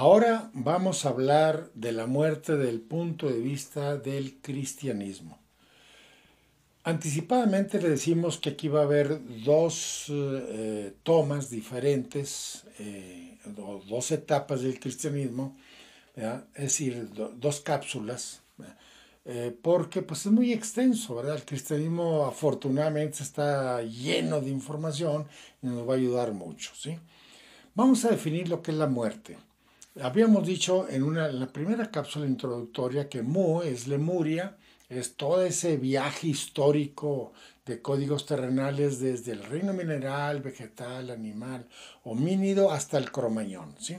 Ahora vamos a hablar de la muerte desde el punto de vista del cristianismo. Anticipadamente le decimos que aquí va a haber dos tomas diferentes, o dos etapas del cristianismo, ¿verdad? Es decir, dos cápsulas, porque pues es muy extenso, ¿verdad? El cristianismo afortunadamente está lleno de información y nos va a ayudar mucho, ¿sí? Vamos a definir lo que es la muerte. Habíamos dicho en la primera cápsula introductoria que Mu es Lemuria, es todo ese viaje histórico de códigos terrenales desde el reino mineral, vegetal, animal, homínido hasta el cromañón, ¿sí?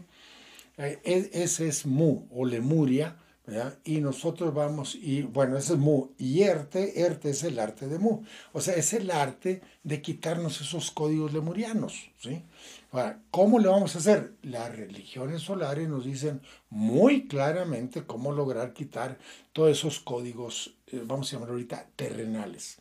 Ese es Mu o Lemuria, ¿verdad? Y nosotros vamos, y bueno, ese es Mu. Y Erte es el arte de Mu. O sea, es el arte de quitarnos esos códigos lemurianos, ¿sí? Ahora, ¿cómo le vamos a hacer? Las religiones solares nos dicen muy claramente cómo lograr quitar todos esos códigos, vamos a llamar ahorita, terrenales.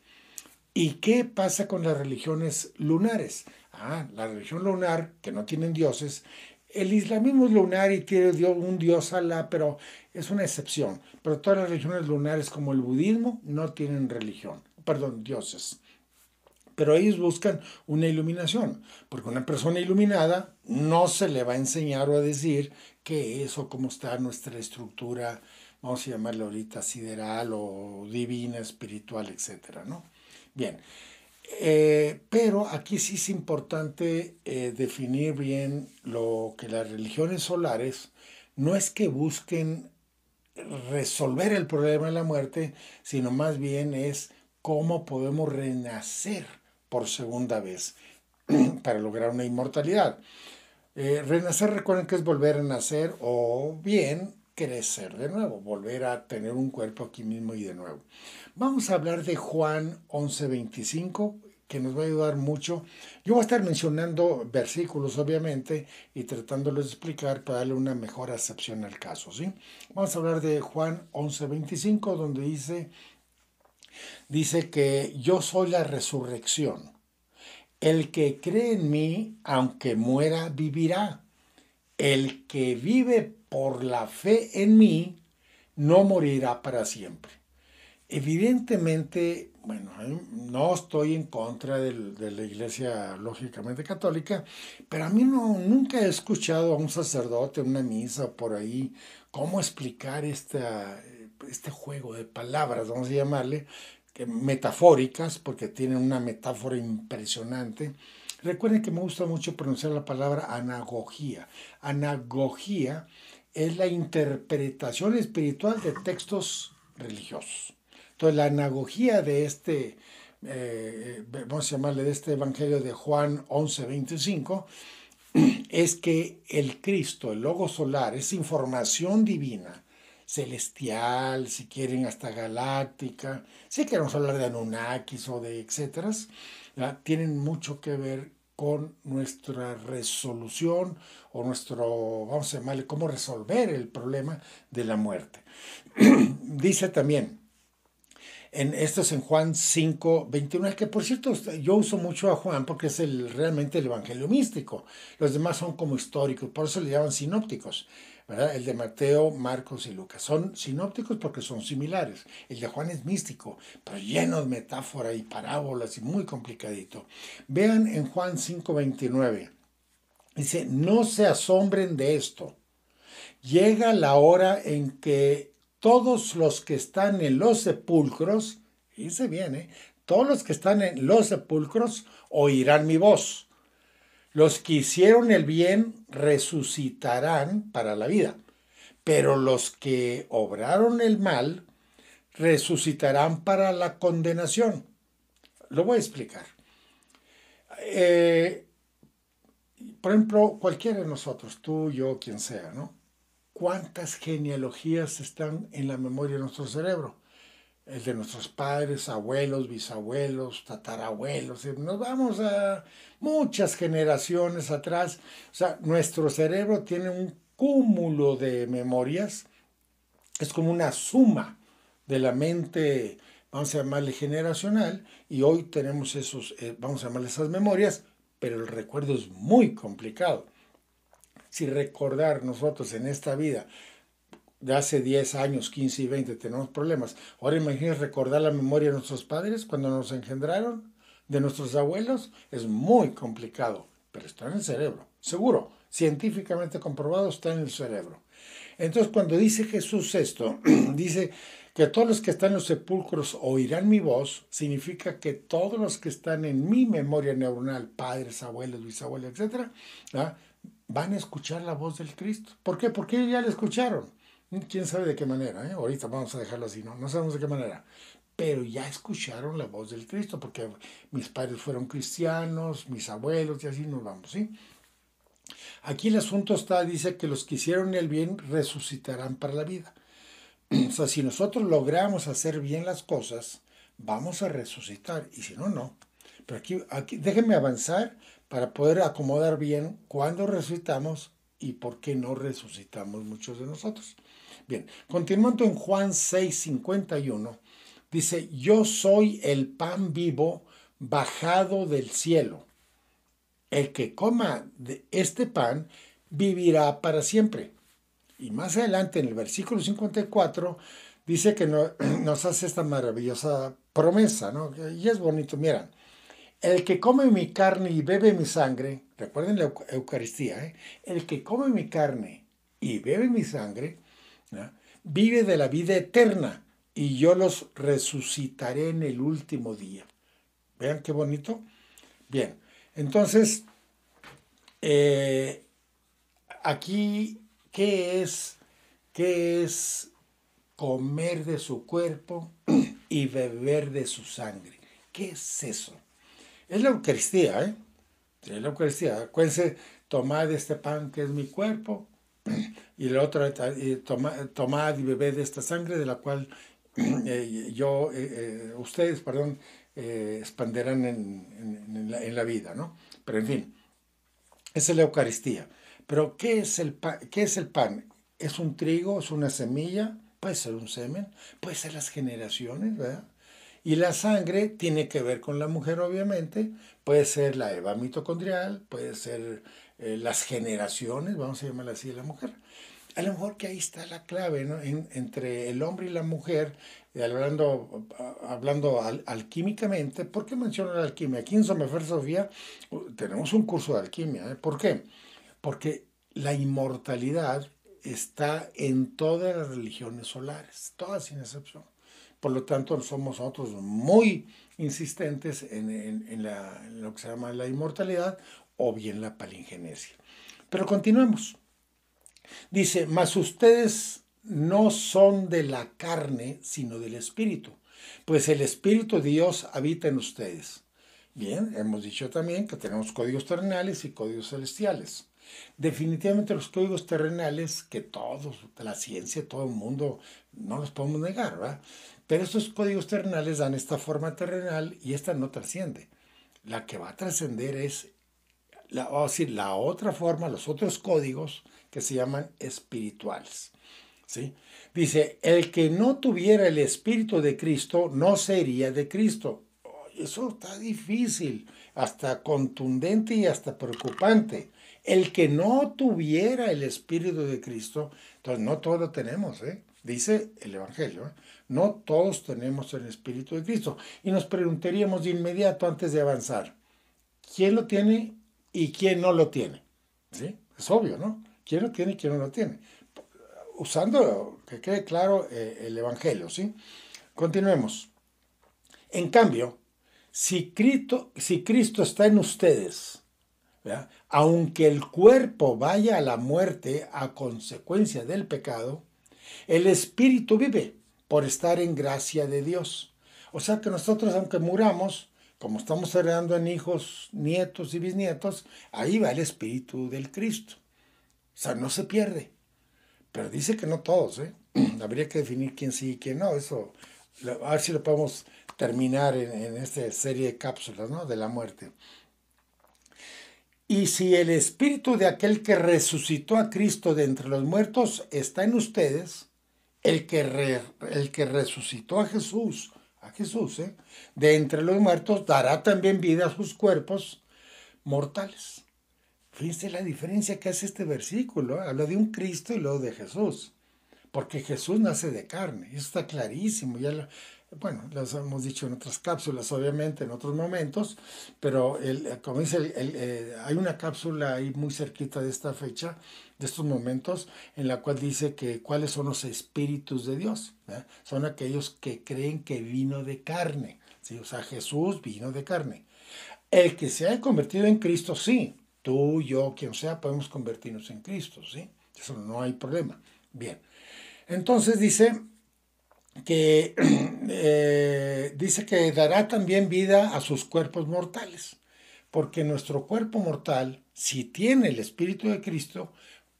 ¿Y qué pasa con las religiones lunares? La religión lunar, que no tienen dioses, el islamismo es lunar y tiene un dios Alá, pero es una excepción. Pero todas las religiones lunares, como el budismo, no tienen religión, perdón, dioses. Pero ellos buscan una iluminación, porque una persona iluminada no se le va a enseñar o a decir qué es o cómo está nuestra estructura, vamos a llamarla ahorita sideral o divina, espiritual, etcétera, ¿no? Bien, pero aquí sí es importante definir bien lo que las religiones solares no es que busquen resolver el problema de la muerte, sino más bien es cómo podemos renacer por segunda vez para lograr una inmortalidad. Renacer, recuerden que es volver a nacer o bien crecer de nuevo, volver a tener un cuerpo aquí mismo y de nuevo. Vamos a hablar de Juan 11:25, que nos va a ayudar mucho. Yo voy a estar mencionando versículos, obviamente, y tratándolos de explicar para darle una mejor acepción al caso, ¿sí? Vamos a hablar de Juan 11:25, donde dice que yo soy la resurrección. El que cree en mí, aunque muera, vivirá. El que vive por la fe en mí, no morirá para siempre. Evidentemente, bueno, no estoy en contra de la iglesia lógicamente católica, pero a mí nunca he escuchado a un sacerdote en una misa por ahí cómo explicar este juego de palabras, vamos a llamarle, metafóricas, porque tienen una metáfora impresionante. Recuerden que me gusta mucho pronunciar la palabra anagogía. Anagogía es la interpretación espiritual de textos religiosos. Entonces, la anagogía de vamos a llamarle de este Evangelio de Juan 11:25, es que el Cristo, el Logo solar, es información divina, celestial, si quieren hasta galáctica, si queremos hablar de Anunnakis o de etcétera, tienen mucho que ver con nuestra resolución o vamos a llamarle, cómo resolver el problema de la muerte. Dice también, esto es en Juan 5:21, que por cierto yo uso mucho a Juan porque es realmente el evangelio místico. Los demás son como históricos, por eso le llaman sinópticos, ¿verdad? El de Mateo, Marcos y Lucas. Son sinópticos porque son similares. El de Juan es místico, pero lleno de metáfora y parábolas y muy complicadito. Vean en Juan 5:29. Dice, no se asombren de esto. Llega la hora en que todos los que están en los sepulcros, dice bien, todos los que están en los sepulcros oirán mi voz. Los que hicieron el bien resucitarán para la vida, pero los que obraron el mal resucitarán para la condenación. Lo voy a explicar. Por ejemplo, cualquiera de nosotros, tú, yo, quien sea, ¿no? ¿Cuántas genealogías están en la memoria de nuestro cerebro? El de nuestros padres, abuelos, bisabuelos, tatarabuelos. Nos vamos a muchas generaciones atrás. O sea, nuestro cerebro tiene un cúmulo de memorias. Es como una suma de la mente, vamos a llamarle generacional, y hoy tenemos vamos a llamarle esas memorias, pero el recuerdo es muy complicado. si recordar nosotros en esta vida de hace 10 años, 15 y 20 tenemos problemas, ahora imagínense recordar la memoria de nuestros padres cuando nos engendraron, de nuestros abuelos, es muy complicado, pero está en el cerebro, seguro, científicamente comprobado, está en el cerebro. Entonces, cuando dice Jesús esto, dice que todos los que están en los sepulcros oirán mi voz, significa que todos los que están en mi memoria neuronal, padres, abuelos, bisabuelos, etcétera, ¿ah?, van a escuchar la voz del Cristo. ¿Por qué? Porque ellos ya la escucharon. ¿Quién sabe de qué manera? Ahorita vamos a dejarlo así, ¿no? No sabemos de qué manera. Pero ya escucharon la voz del Cristo, porque mis padres fueron cristianos, mis abuelos, y así nos vamos, ¿sí? Aquí el asunto está, dice que los que hicieron el bien resucitarán para la vida. O sea, si nosotros logramos hacer bien las cosas, vamos a resucitar, y si no, no. Pero aquí déjenme avanzar para poder acomodar bien cuándo resucitamos y por qué no resucitamos muchos de nosotros. Bien, continuando en Juan 6:51, dice, yo soy el pan vivo bajado del cielo. El que coma de este pan vivirá para siempre. Y más adelante en el versículo 54 dice que nos hace esta maravillosa promesa, ¿no? Y es bonito, mira, el que come mi carne y bebe mi sangre, recuerden la Eucaristía, ¿eh? El que come mi carne y bebe mi sangre, ¿no?, vive de la vida eterna y yo los resucitaré en el último día. Vean qué bonito. Bien, entonces, aquí, ¿qué es comer de su cuerpo y beber de su sangre? ¿Qué es eso? Es la Eucaristía, ¿eh? Es la Eucaristía. Acuérdense, tomad este pan que es mi cuerpo, y el otro, tomad y bebed de esta sangre de la cual ustedes, expanderán en la vida, ¿no? Pero en fin, esa es la Eucaristía. Pero ¿qué es el pan? ¿Qué es el pan? ¿Es un trigo? ¿Es una semilla? Puede ser un semen, puede ser las generaciones, ¿verdad? Y la sangre tiene que ver con la mujer, obviamente. Puede ser la eva mitocondrial, puede ser las generaciones, vamos a llamarla así, de la mujer. A lo mejor que ahí está la clave, ¿no? Entre el hombre y la mujer, hablando alquímicamente. ¿Por qué menciono la alquimia? Aquí en Somefer Sofía tenemos un curso de alquimia, ¿eh? ¿Por qué? Porque la inmortalidad está en todas las religiones solares, todas sin excepción. Por lo tanto, somos nosotros muy insistentes en lo que se llama la inmortalidad o bien la palingenesia. Pero continuemos. Dice, mas ustedes no son de la carne, sino del Espíritu, pues el Espíritu de Dios habita en ustedes. Bien, hemos dicho también que tenemos códigos terrenales y códigos celestiales. Definitivamente los códigos terrenales, que todos, la ciencia, todo el mundo, no los podemos negar, ¿verdad? Pero estos códigos terrenales dan esta forma terrenal y esta no trasciende. La que va a trascender es, la otra forma, los otros códigos que se llaman espirituales, ¿sí? Dice, el que no tuviera el Espíritu de Cristo no sería de Cristo. Eso está difícil, hasta contundente y hasta preocupante. El que no tuviera el Espíritu de Cristo, entonces no todos lo tenemos, ¿eh? Dice el Evangelio, ¿eh? No todos tenemos el Espíritu de Cristo. Y nos preguntaríamos de inmediato antes de avanzar, ¿quién lo tiene y quién no lo tiene? ¿Sí? Es obvio, ¿no? ¿Quién lo tiene y quién no lo tiene? Usando, que quede claro, el Evangelio, ¿sí? Continuemos. En cambio, si Cristo está en ustedes, ¿verdad?, aunque el cuerpo vaya a la muerte a consecuencia del pecado, el espíritu vive por estar en gracia de Dios. O sea que nosotros, aunque muramos, como estamos heredando en hijos, nietos y bisnietos, ahí va el espíritu del Cristo. O sea, no se pierde. Pero dice que no todos, ¿eh? Habría que definir quién sí y quién no. Eso, a ver si lo podemos terminar en esta serie de cápsulas, ¿no?, de la muerte. Y si el espíritu de aquel que resucitó a Cristo de entre los muertos está en ustedes, el que resucitó a Jesús, de entre los muertos, dará también vida a sus cuerpos mortales. Fíjense la diferencia que hace este versículo. Habla de un Cristo y luego de Jesús. Porque Jesús nace de carne. Eso está clarísimo. Bueno, los hemos dicho en otras cápsulas, obviamente, en otros momentos. Pero como dice, hay una cápsula ahí muy cerquita de esta fecha, de estos momentos, en la cual dice que cuáles son los espíritus de Dios. ¿Verdad? Son aquellos que creen que vino de carne. ¿Sí? O sea, Jesús vino de carne. El que se haya convertido en Cristo, sí. Tú, yo, quien sea, podemos convertirnos en Cristo, ¿sí? Eso no hay problema. Bien. Entonces dice que dará también vida a sus cuerpos mortales. Porque nuestro cuerpo mortal, si tiene el Espíritu de Cristo,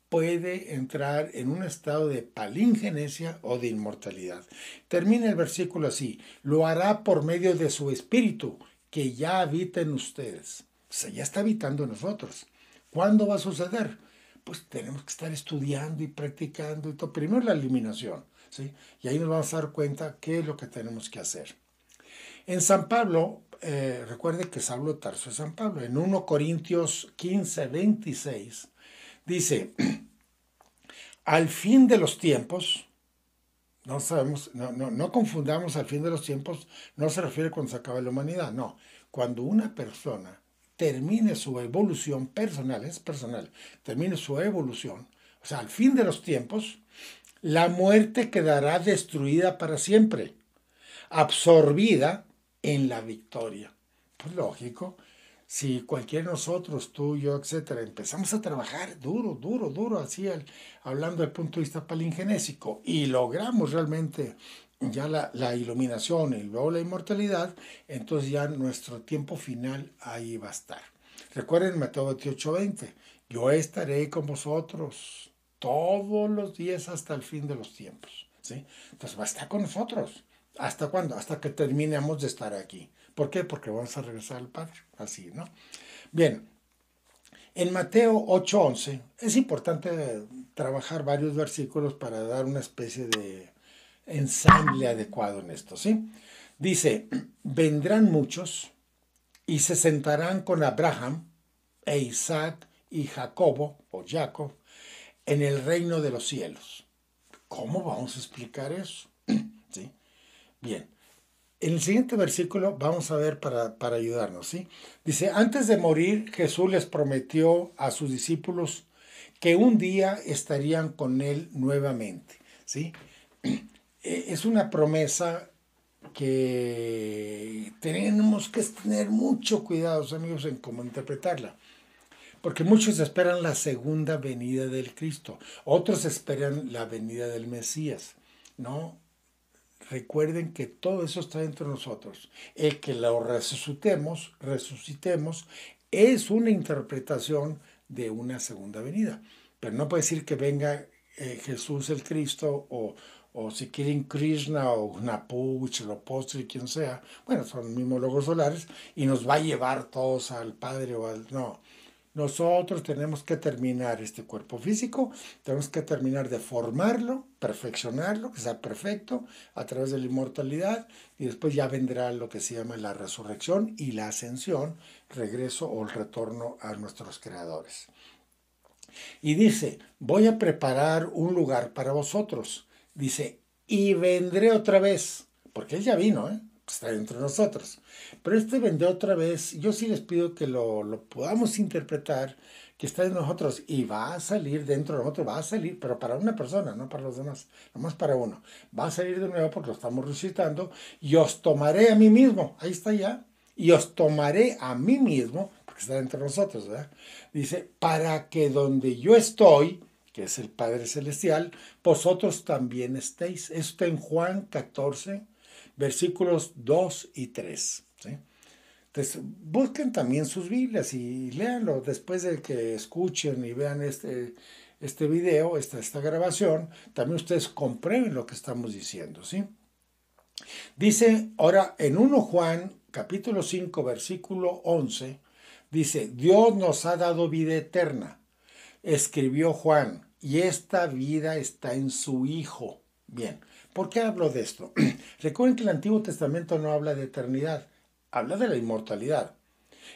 puede entrar en un estado de palingenesia o de inmortalidad. Termina el versículo así: lo hará por medio de su Espíritu, que ya habita en ustedes. O sea, ya está habitando en nosotros. ¿Cuándo va a suceder? Pues tenemos que estar estudiando y practicando y todo. Primero la eliminación, ¿sí? Y ahí nos vamos a dar cuenta qué es lo que tenemos que hacer. En San Pablo, recuerde que Saulo de Tarso es San Pablo, en 1 Corintios 15, 26, dice: al fin de los tiempos, no confundamos al fin de los tiempos, no se refiere cuando se acaba la humanidad, no. Cuando una persona termine su evolución personal, es personal, termine su evolución, o sea, al fin de los tiempos, la muerte quedará destruida para siempre, absorbida en la victoria. Pues lógico, si cualquiera de nosotros, tú, yo, etcétera, empezamos a trabajar duro, así hablando del punto de vista palingenésico, y logramos realmente ya la iluminación y luego la inmortalidad, entonces ya nuestro tiempo final ahí va a estar. Recuerden Mateo 28:20, yo estaré con vosotros todos los días hasta el fin de los tiempos, ¿sí? Entonces va a estar con nosotros. ¿Hasta cuándo? Hasta que terminemos de estar aquí. ¿Por qué? Porque vamos a regresar al Padre. Así, ¿no? Bien, en Mateo 8:11 es importante trabajar varios versículos para dar una especie de ensamble adecuado en esto, ¿sí? Dice, vendrán muchos y se sentarán con Abraham e Isaac y Jacobo, o Jacob, en el reino de los cielos. ¿Cómo vamos a explicar eso? ¿Sí? Bien, en el siguiente versículo vamos a ver para ayudarnos, ¿sí? Dice, antes de morir, Jesús les prometió a sus discípulos que un día estarían con él nuevamente, ¿sí? Es una promesa que tenemos que tener mucho cuidado, amigos, en cómo interpretarla. Porque muchos esperan la segunda venida del Cristo, otros esperan la venida del Mesías, ¿no? Recuerden que todo eso está dentro de nosotros. El que lo resucitemos, es una interpretación de una segunda venida. Pero no puede decir que venga Jesús el Cristo o si quieren Krishna o Napu, Huitzilopochtli, quien sea. Bueno, son mismos logos solares y nos va a llevar todos al Padre o al... No. Nosotros tenemos que terminar este cuerpo físico, tenemos que terminar de formarlo, perfeccionarlo, que sea perfecto a través de la inmortalidad, y después ya vendrá lo que se llama la resurrección y la ascensión, regreso o el retorno a nuestros creadores. Y dice, voy a preparar un lugar para vosotros. Dice, y vendré otra vez, porque él ya vino, está entre nosotros. Pero este vendrá otra vez. Yo sí les pido que lo podamos interpretar, que está en nosotros y va a salir dentro de nosotros, va a salir, pero para una persona, no para los demás, nomás para uno. Va a salir de nuevo porque lo estamos resucitando y os tomaré a mí mismo. Ahí está ya. Y os tomaré a mí mismo, porque está entre nosotros, ¿verdad? Dice, para que donde yo estoy, que es el Padre Celestial, vosotros también estéis. Esto está en Juan 14, versículos 2 y 3. ¿Sí? Entonces, busquen también sus Biblias y léanlo después de que escuchen y vean este video, esta grabación. También ustedes comprueben lo que estamos diciendo, ¿sí? Dice ahora en 1 Juan, capítulo 5, versículo 11, dice, Dios nos ha dado vida eterna, escribió Juan, y esta vida está en su Hijo. Bien, ¿por qué hablo de esto? Recuerden que el Antiguo Testamento no habla de eternidad, habla de la inmortalidad.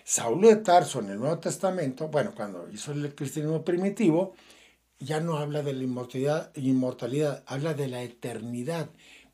Saulo de Tarso en el Nuevo Testamento, bueno, cuando hizo el cristianismo primitivo, ya no habla de la inmortalidad, habla de la eternidad.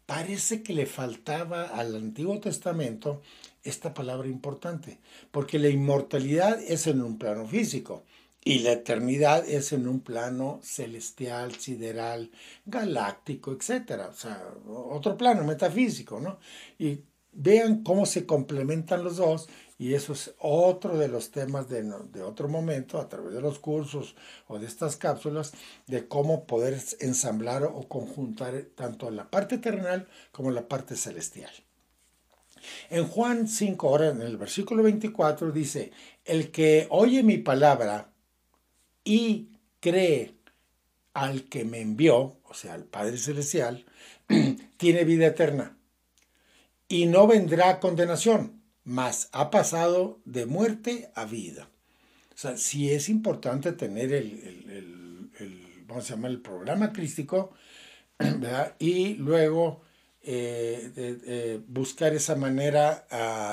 Parece que le faltaba al Antiguo Testamento esta palabra importante, porque la inmortalidad es en un plano físico y la eternidad es en un plano celestial, sideral, galáctico, etcétera, o sea, otro plano metafísico, ¿no? Y vean cómo se complementan los dos, y eso es otro de los temas de otro momento, a través de los cursos o de estas cápsulas, de cómo poder ensamblar o conjuntar tanto la parte terrenal como la parte celestial. En Juan 5, ahora en el versículo 24, dice, el que oye mi palabra y cree al que me envió, o sea, al Padre Celestial, tiene vida eterna y no vendrá a condenación, mas ha pasado de muerte a vida. O sea, sí es importante tener vamos a llamar el programa crístico, ¿verdad? Y luego buscar esa manera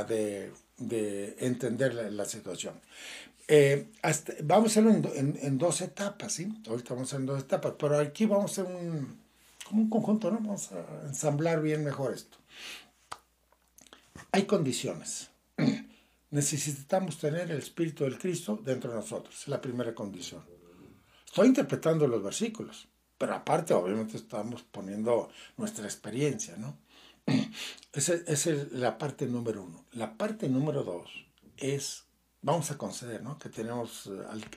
de entender la situación. Vamos a hacerlo en dos etapas, ¿sí? Ahorita vamos a hacer en dos etapas, pero aquí vamos a hacer como un conjunto, ¿no? Vamos a ensamblar bien mejor esto. Hay condiciones. Necesitamos tener el Espíritu del Cristo dentro de nosotros. Es la primera condición. Estoy interpretando los versículos, pero aparte obviamente estamos poniendo nuestra experiencia, ¿no? Esa es la parte número uno. La parte número dos es, vamos a conceder, ¿no?, que tenemos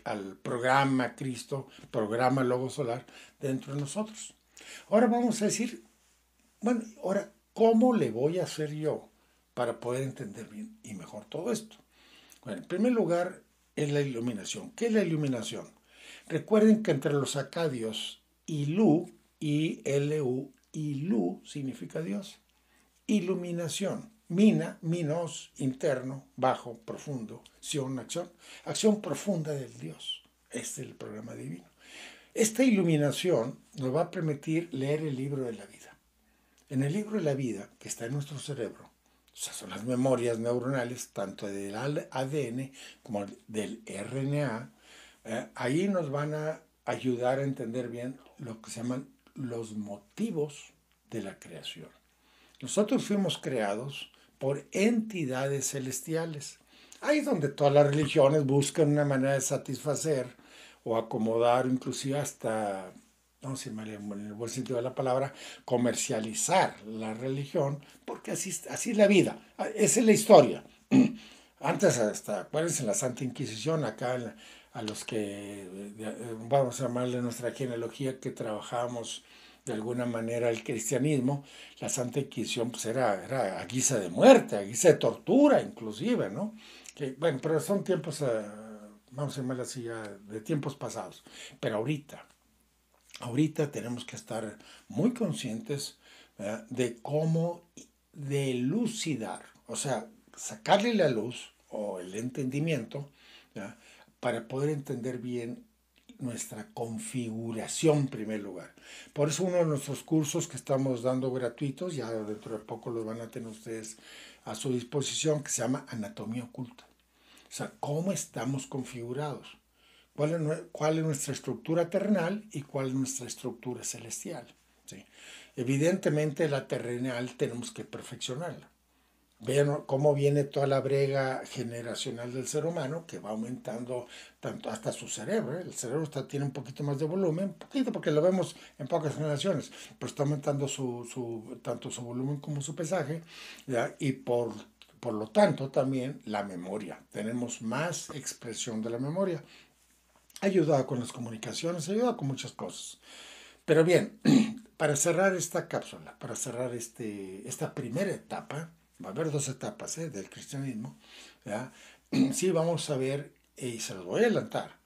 al programa Cristo, programa Logo Solar dentro de nosotros. Ahora vamos a decir, bueno, ahora, ¿cómo le voy a hacer yo para poder entender bien y mejor todo esto? Bueno, en primer lugar es la iluminación. ¿Qué es la iluminación? Recuerden que entre los acadios, Ilu, I-L-U, Ilu significa Dios. Iluminación, mina, minos, interno, bajo, profundo, sion, acción, acción profunda del Dios. Este es el programa divino. Esta iluminación nos va a permitir leer el libro de la vida. En el libro de la vida, que está en nuestro cerebro, o sea, son las memorias neuronales, tanto del ADN como del RNA, ahí nos van a ayudar a entender bien lo que se llaman los motivos de la creación. Nosotros fuimos creados por entidades celestiales. Ahí es donde todas las religiones buscan una manera de satisfacer o acomodar, inclusive hasta, no sé, en el buen sentido de la palabra, comercializar la religión, porque así es la vida, esa es la historia. Antes, hasta, acuérdense, en la Santa Inquisición, acá a los que, vamos a llamarle nuestra genealogía, que trabajábamos de alguna manera el cristianismo, la Santa Inquisición pues era a guisa de muerte, a guisa de tortura inclusive, ¿no? Que, bueno, pero son tiempos, vamos a llamarlo así, ya, de tiempos pasados. Pero ahorita tenemos que estar muy conscientes, ¿verdad?, de cómo delucidar, o sea, sacarle la luz o el entendimiento, ¿verdad?, para poder entender bien nuestra configuración en primer lugar. Por eso uno de nuestros cursos que estamos dando gratuitos, ya dentro de poco los van a tener ustedes a su disposición, que se llama Anatomía Oculta. O sea, cómo estamos configurados, cuál es nuestra estructura terrenal y cuál es nuestra estructura celestial, ¿sí? Evidentemente la terrenal tenemos que perfeccionarla. Vean cómo viene toda la brega generacional del ser humano, que va aumentando tanto hasta su cerebro. El cerebro tiene un poquito más de volumen, un poquito porque lo vemos en pocas generaciones, pero está aumentando tanto su volumen como su pesaje, ¿ya? Y por lo tanto también la memoria. Tenemos más expresión de la memoria. Ayuda con las comunicaciones, ayuda con muchas cosas. Pero bien, para cerrar esta cápsula, para cerrar esta primera etapa, va a haber dos etapas del cristianismo, ¿verdad? Sí, vamos a ver, y se los voy a adelantar,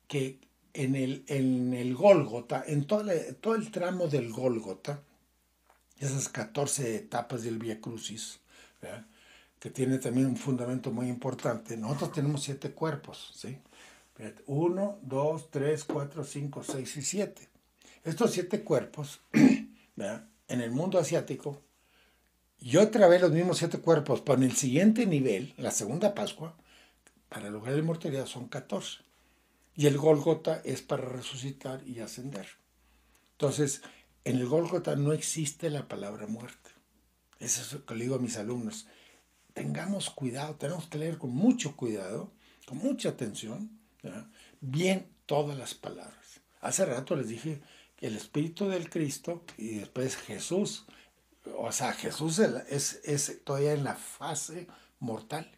que en el Gólgota, en todo el tramo del Gólgota, esas 14 etapas del Vía Crucis, ¿verdad?, que tiene también un fundamento muy importante. Nosotros tenemos 7 cuerpos, ¿sí? 1, 2, 3, 4, 5, 6 y 7. Estos 7 cuerpos, ¿verdad?, en el mundo asiático, yo trabé los mismos 7 cuerpos, pero en el siguiente nivel, la segunda Pascua, para lograr la inmortalidad son 14. Y el Gólgota es para resucitar y ascender. Entonces, en el Gólgota no existe la palabra muerte. Eso es lo que le digo a mis alumnos. Tengamos cuidado, tenemos que leer con mucho cuidado, con mucha atención, ¿verdad? Bien todas las palabras. Hace rato les dije que el Espíritu del Cristo y después Jesús, o sea, Jesús es todavía en la fase mortal.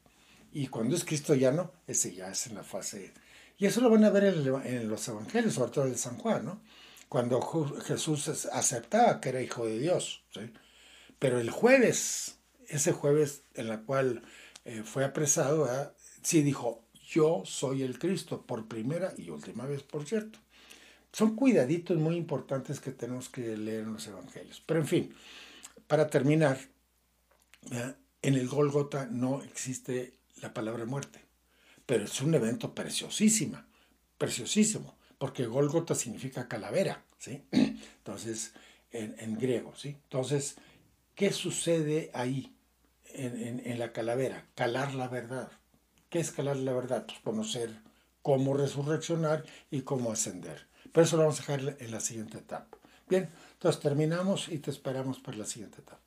Y cuando es cristiano, ese ya es en la fase. Y eso lo van a ver en los evangelios, sobre todo el de San Juan, ¿no? Cuando Jesús aceptaba que era hijo de Dios, ¿sí? Pero el jueves, ese jueves en la cual fue apresado, ¿verdad? Sí dijo, yo soy el Cristo, por primera y última vez, por cierto. Son cuidaditos muy importantes que tenemos que leer en los evangelios. Pero en fin, para terminar, ¿verdad? En el Gólgota no existe la palabra muerte, pero es un evento preciosísimo, porque Gólgota significa calavera, ¿sí? Entonces, en griego, ¿sí? Entonces, ¿qué sucede ahí en la calavera? Calar la verdad. ¿Qué es calar la verdad? Pues conocer cómo resurreccionar y cómo ascender. Pero eso lo vamos a dejar en la siguiente etapa. Bien, entonces terminamos y te esperamos para la siguiente etapa.